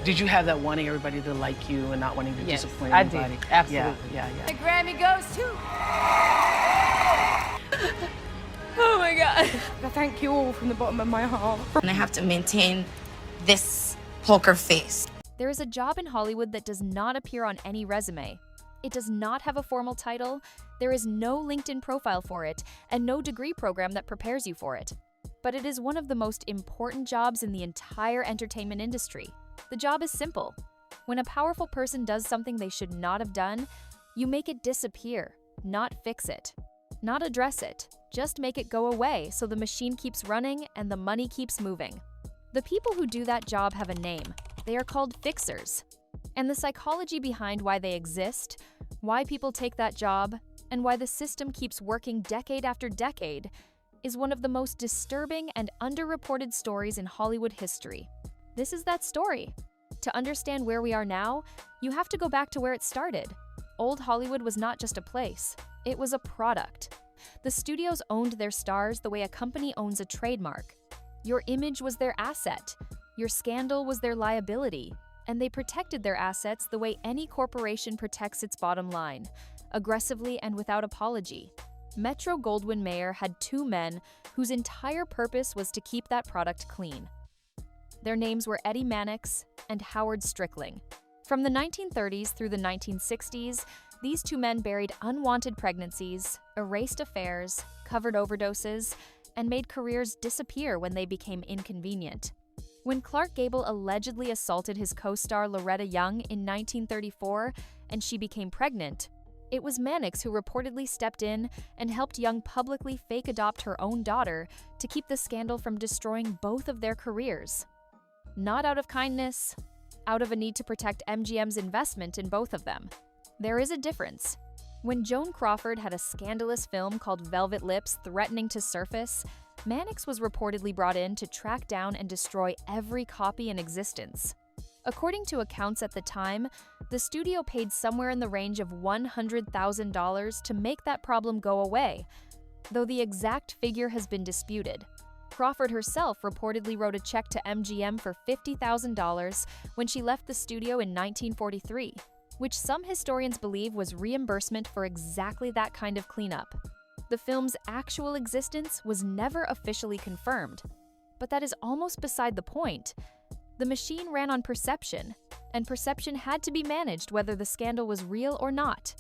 Did you have that wanting everybody to like you and not wanting to Yes, disappoint I anybody? did. Absolutely. Yeah. The Grammy goes to... Oh my God. I thank you all from the bottom of my heart. And I have to maintain this poker face. There is a job in Hollywood that does not appear on any resume. It does not have a formal title, there is no LinkedIn profile for it, and no degree program that prepares you for it. But it is one of the most important jobs in the entire entertainment industry. The job is simple. When a powerful person does something they should not have done, you make it disappear, not fix it. Not address it, just make it go away so the machine keeps running and the money keeps moving. The people who do that job have a name. They are called fixers. And the psychology behind why they exist, why people take that job, and why the system keeps working decade after decade is one of the most disturbing and underreported stories in Hollywood history. This is that story. To understand where we are now, you have to go back to where it started. Old Hollywood was not just a place, it was a product. The studios owned their stars the way a company owns a trademark. Your image was their asset, your scandal was their liability, and they protected their assets the way any corporation protects its bottom line, aggressively and without apology. Metro-Goldwyn-Mayer had two men whose entire purpose was to keep that product clean. Their names were Eddie Mannix and Howard Strickling. From the 1930s through the 1960s, these two men buried unwanted pregnancies, erased affairs, covered overdoses, and made careers disappear when they became inconvenient. When Clark Gable allegedly assaulted his co-star Loretta Young in 1934 and she became pregnant, it was Mannix who reportedly stepped in and helped Young publicly fake adopt her own daughter to keep the scandal from destroying both of their careers. Not out of kindness, out of a need to protect MGM's investment in both of them. There is a difference. When Joan Crawford had a scandalous film called Velvet Lips threatening to surface, Mannix was reportedly brought in to track down and destroy every copy in existence. According to accounts at the time, the studio paid somewhere in the range of $100,000 to make that problem go away, though the exact figure has been disputed. Crawford herself reportedly wrote a check to MGM for $50,000 when she left the studio in 1943, which some historians believe was reimbursement for exactly that kind of cleanup. The film's actual existence was never officially confirmed, but that is almost beside the point. The machine ran on perception, and perception had to be managed whether the scandal was real or not.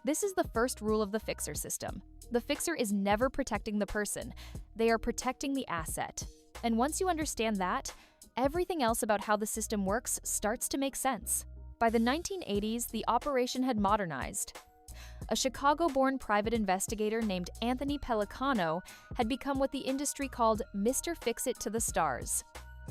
This is the first rule of the fixer system. The fixer is never protecting the person, they are protecting the asset. And once you understand that, everything else about how the system works starts to make sense. By the 1980s, the operation had modernized. A Chicago-born private investigator named Anthony Pellicano had become what the industry called Mr. Fix-It to the Stars.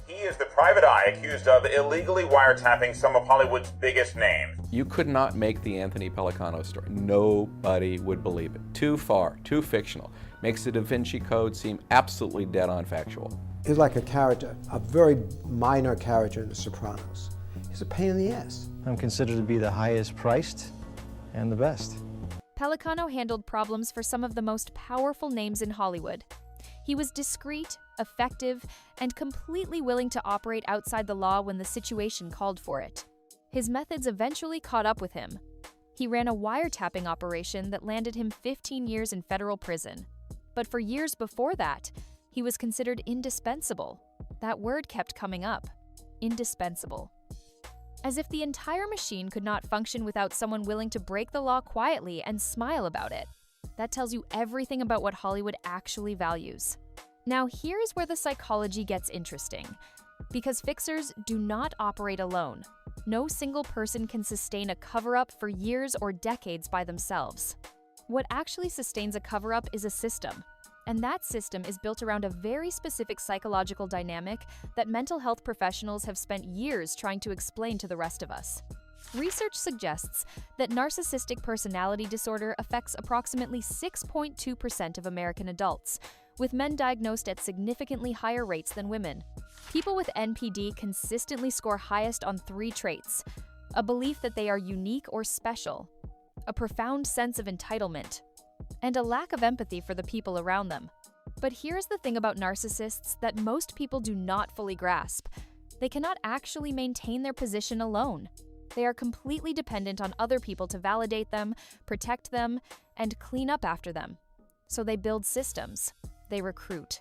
He is the private eye accused of illegally wiretapping some of Hollywood's biggest names. You could not make the Anthony Pellicano story. Nobody would believe it. Too far, too fictional. Makes the Da Vinci Code seem absolutely dead-on factual. He's like a character, a very minor character in The Sopranos. He's a pain in the ass. I'm considered to be the highest priced and the best. Pellicano handled problems for some of the most powerful names in Hollywood. He was discreet, effective, and completely willing to operate outside the law when the situation called for it. His methods eventually caught up with him. He ran a wiretapping operation that landed him 15 years in federal prison. But for years before that, he was considered indispensable. That word kept coming up. Indispensable. As if the entire machine could not function without someone willing to break the law quietly and smile about it. That tells you everything about what Hollywood actually values. Now, here's where the psychology gets interesting. Because fixers do not operate alone. No single person can sustain a cover-up for years or decades by themselves. What actually sustains a cover-up is a system. And that system is built around a very specific psychological dynamic that mental health professionals have spent years trying to explain to the rest of us. Research suggests that narcissistic personality disorder affects approximately 6.2% of American adults, with men diagnosed at significantly higher rates than women. People with NPD consistently score highest on 3 traits: a belief that they are unique or special, a profound sense of entitlement, and a lack of empathy for the people around them. But here's the thing about narcissists that most people do not fully grasp. They cannot actually maintain their position alone. They are completely dependent on other people to validate them, protect them, and clean up after them. So they build systems. They recruit.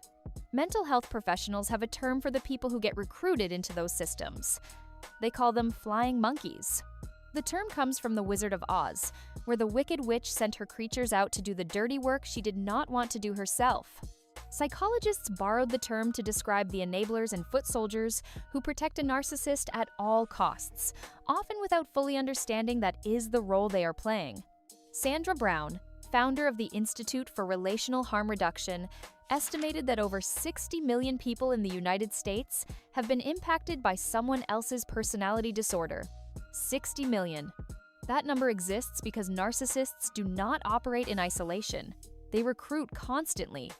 Mental health professionals have a term for the people who get recruited into those systems. They call them flying monkeys. The term comes from The Wizard of Oz, where the Wicked Witch sent her creatures out to do the dirty work she did not want to do herself. Psychologists borrowed the term to describe the enablers and foot soldiers who protect a narcissist at all costs, often without fully understanding that is the role they are playing. Sandra Brown, founder of the Institute for Relational Harm Reduction, estimated that over 60 million people in the United States have been impacted by someone else's personality disorder. 60 million. That number exists because narcissists do not operate in isolation. They recruit constantly,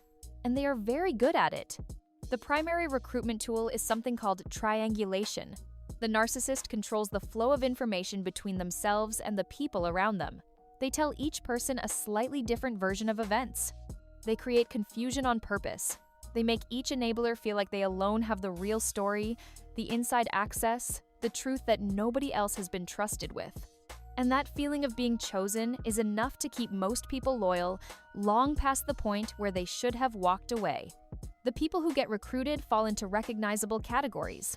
and they are very good at it. The primary recruitment tool is something called triangulation. The narcissist controls the flow of information between themselves and the people around them. They tell each person a slightly different version of events. They create confusion on purpose. They make each enabler feel like they alone have the real story, the inside access, the truth that nobody else has been trusted with. And that feeling of being chosen is enough to keep most people loyal, long past the point where they should have walked away. The people who get recruited fall into recognizable categories.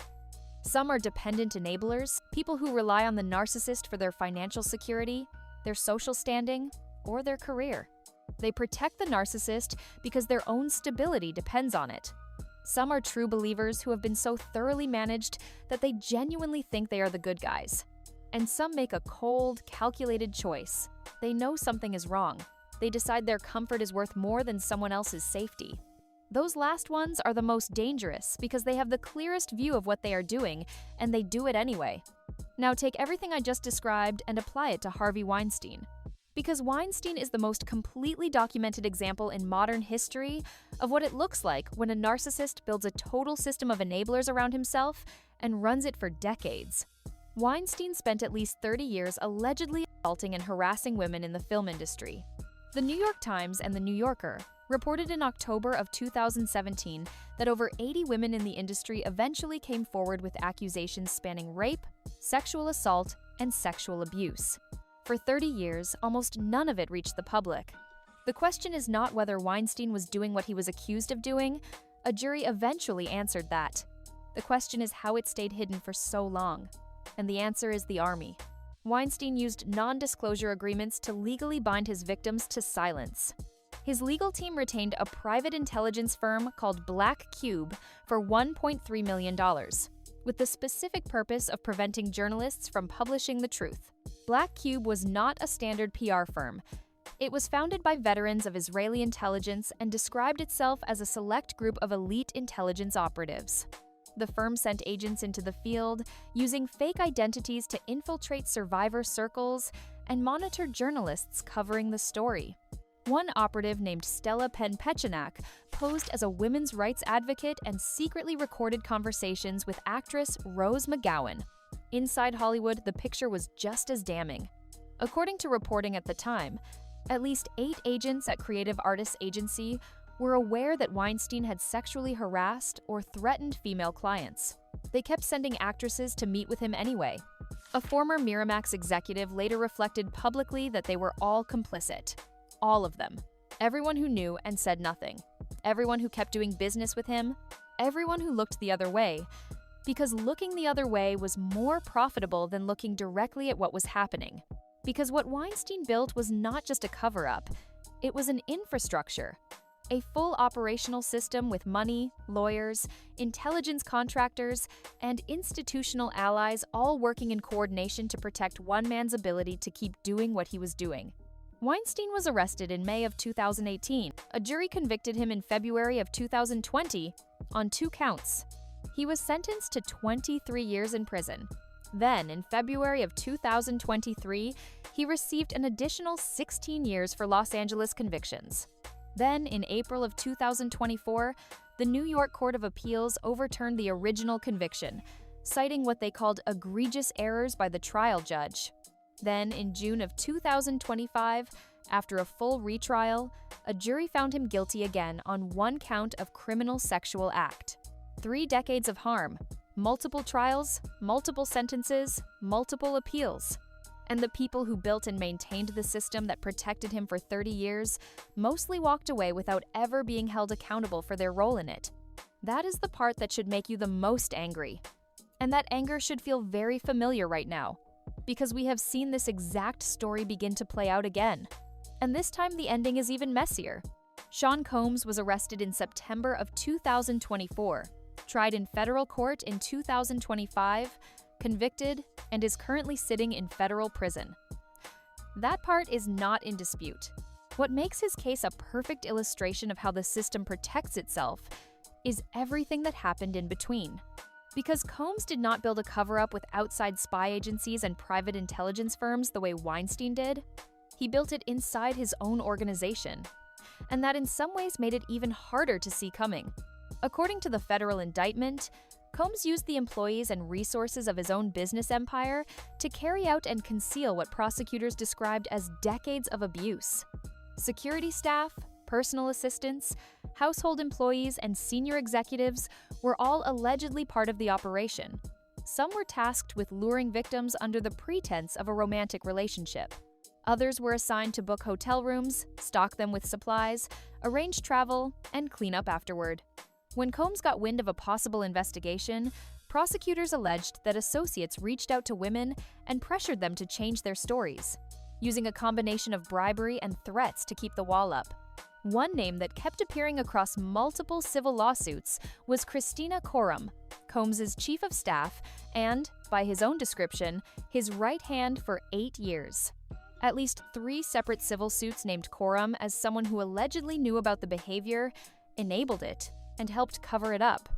Some are dependent enablers, people who rely on the narcissist for their financial security, their social standing, or their career. They protect the narcissist because their own stability depends on it. Some are true believers who have been so thoroughly managed that they genuinely think they are the good guys. And some make a cold, calculated choice. They know something is wrong. They decide their comfort is worth more than someone else's safety. Those last ones are the most dangerous because they have the clearest view of what they are doing, and they do it anyway. Now take everything I just described and apply it to Harvey Weinstein. Because Weinstein is the most completely documented example in modern history of what it looks like when a narcissist builds a total system of enablers around himself and runs it for decades. Weinstein spent at least 30 years allegedly assaulting and harassing women in the film industry. The New York Times and The New Yorker reported in October of 2017 that over 80 women in the industry eventually came forward with accusations spanning rape, sexual assault, and sexual abuse. For 30 years, almost none of it reached the public. The question is not whether Weinstein was doing what he was accused of doing. A jury eventually answered that. The question is how it stayed hidden for so long. And the answer is the army. Weinstein used non-disclosure agreements to legally bind his victims to silence. His legal team retained a private intelligence firm called Black Cube for $1.3 million, with the specific purpose of preventing journalists from publishing the truth. Black Cube was not a standard PR firm. It was founded by veterans of Israeli intelligence and described itself as a select group of elite intelligence operatives. The firm sent agents into the field, using fake identities to infiltrate survivor circles and monitor journalists covering the story. One operative named Stella Penpechenak posed as a women's rights advocate and secretly recorded conversations with actress Rose McGowan. Inside Hollywood, the picture was just as damning. According to reporting at the time, at least 8 agents at Creative Artists Agency were aware that Weinstein had sexually harassed or threatened female clients. They kept sending actresses to meet with him anyway. A former Miramax executive later reflected publicly that they were all complicit. All of them. Everyone who knew and said nothing. Everyone who kept doing business with him. Everyone who looked the other way. Because looking the other way was more profitable than looking directly at what was happening. Because what Weinstein built was not just a cover-up. It was an infrastructure. A full operational system with money, lawyers, intelligence contractors, and institutional allies all working in coordination to protect one man's ability to keep doing what he was doing. Weinstein was arrested in May of 2018. A jury convicted him in February of 2020 on 2 counts. He was sentenced to 23 years in prison. Then, in February of 2023, he received an additional 16 years for Los Angeles convictions. Then, in April of 2024, the New York Court of Appeals overturned the original conviction, citing what they called egregious errors by the trial judge. Then, in June of 2025, after a full retrial, a jury found him guilty again on 1 count of criminal sexual act. 3 decades of harm, Multiple trials, multiple sentences, multiple appeals. And the people who built and maintained the system that protected him for 30 years mostly walked away without ever being held accountable for their role in it. That is the part that should make you the most angry. And that anger should feel very familiar right now, because we have seen this exact story begin to play out again. And this time the ending is even messier. Sean Combs was arrested in September of 2024, tried in federal court in 2025, convicted, and is currently sitting in federal prison. That part is not in dispute. What makes his case a perfect illustration of how the system protects itself is everything that happened in between. Because Combs did not build a cover-up with outside spy agencies and private intelligence firms the way Weinstein did, he built it inside his own organization. And that in some ways made it even harder to see coming. According to the federal indictment, Combs used the employees and resources of his own business empire to carry out and conceal what prosecutors described as decades of abuse. Security staff, personal assistants, household employees, and senior executives were all allegedly part of the operation. Some were tasked with luring victims under the pretense of a romantic relationship. Others were assigned to book hotel rooms, stock them with supplies, arrange travel, and clean up afterward. When Combs got wind of a possible investigation, prosecutors alleged that associates reached out to women and pressured them to change their stories, using a combination of bribery and threats to keep the wall up. One name that kept appearing across multiple civil lawsuits was Christina Coram, Combs' chief of staff and, by his own description, his right hand for 8 years. At least 3 separate civil suits named Coram as someone who allegedly knew about the behavior, enabled it, and helped cover it up.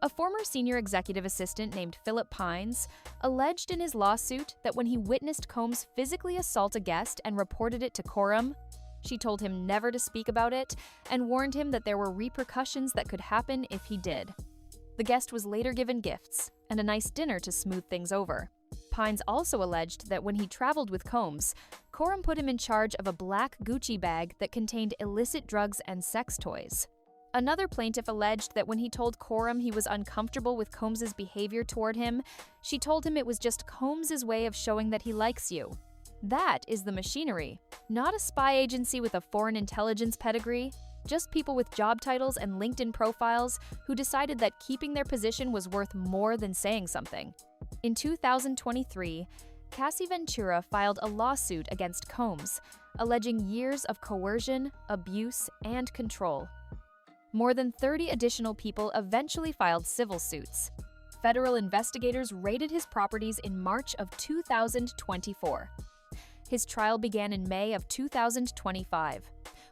A former senior executive assistant named Philip Pines alleged in his lawsuit that when he witnessed Combs physically assault a guest and reported it to Coram, she told him never to speak about it and warned him that there were repercussions that could happen if he did. The guest was later given gifts and a nice dinner to smooth things over. Pines also alleged that when he traveled with Combs, Coram put him in charge of a black Gucci bag that contained illicit drugs and sex toys. Another plaintiff alleged that when he told Coram he was uncomfortable with Combs' behavior toward him, she told him it was just Combs' way of showing that he likes you. That is the machinery, not a spy agency with a foreign intelligence pedigree, just people with job titles and LinkedIn profiles who decided that keeping their position was worth more than saying something. In 2023, Cassie Ventura filed a lawsuit against Combs, alleging years of coercion, abuse, and control. More than 30 additional people eventually filed civil suits. Federal investigators raided his properties in March of 2024. His trial began in May of 2025,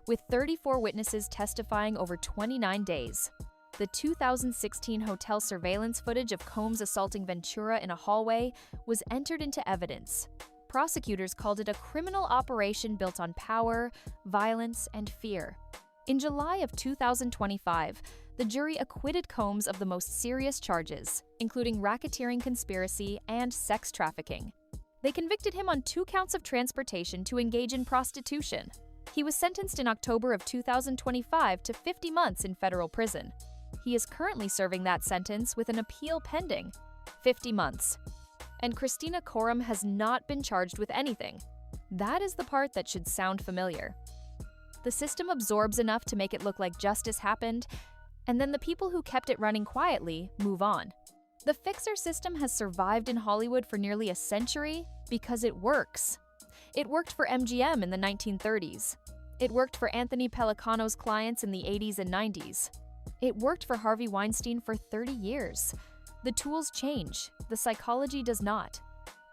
with 34 witnesses testifying over 29 days. The 2016 hotel surveillance footage of Combs assaulting Ventura in a hallway was entered into evidence. Prosecutors called it a criminal operation built on power, violence, and fear. In July of 2025, the jury acquitted Combs of the most serious charges, including racketeering conspiracy and sex trafficking. They convicted him on 2 counts of transportation to engage in prostitution. He was sentenced in October of 2025 to 50 months in federal prison. He is currently serving that sentence with an appeal pending. 50 months. And Christina Coram has not been charged with anything. That is the part that should sound familiar. The system absorbs enough to make it look like justice happened, and then the people who kept it running quietly move on. The fixer system has survived in Hollywood for nearly a century because it works. It worked for MGM in the 1930s. It worked for Anthony Pelicano's clients in the 80s and 90s. It worked for Harvey Weinstein for 30 years. The tools change, the psychology does not.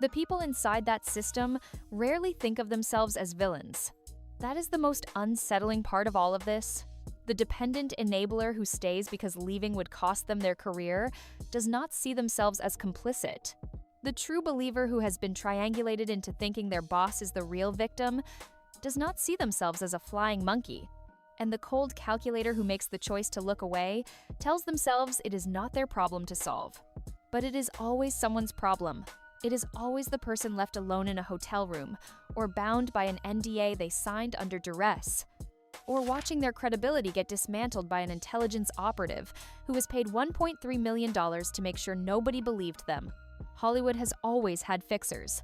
The people inside that system rarely think of themselves as villains. That is the most unsettling part of all of this. The dependent enabler who stays because leaving would cost them their career does not see themselves as complicit. The true believer who has been triangulated into thinking their boss is the real victim does not see themselves as a flying monkey. And the cold calculator who makes the choice to look away tells themselves it is not their problem to solve. But it is always someone's problem. It is always the person left alone in a hotel room or bound by an NDA they signed under duress. or watching their credibility get dismantled by an intelligence operative who was paid $1.3 million to make sure nobody believed them. Hollywood has always had fixers.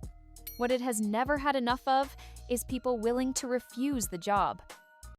What it has never had enough of is people willing to refuse the job.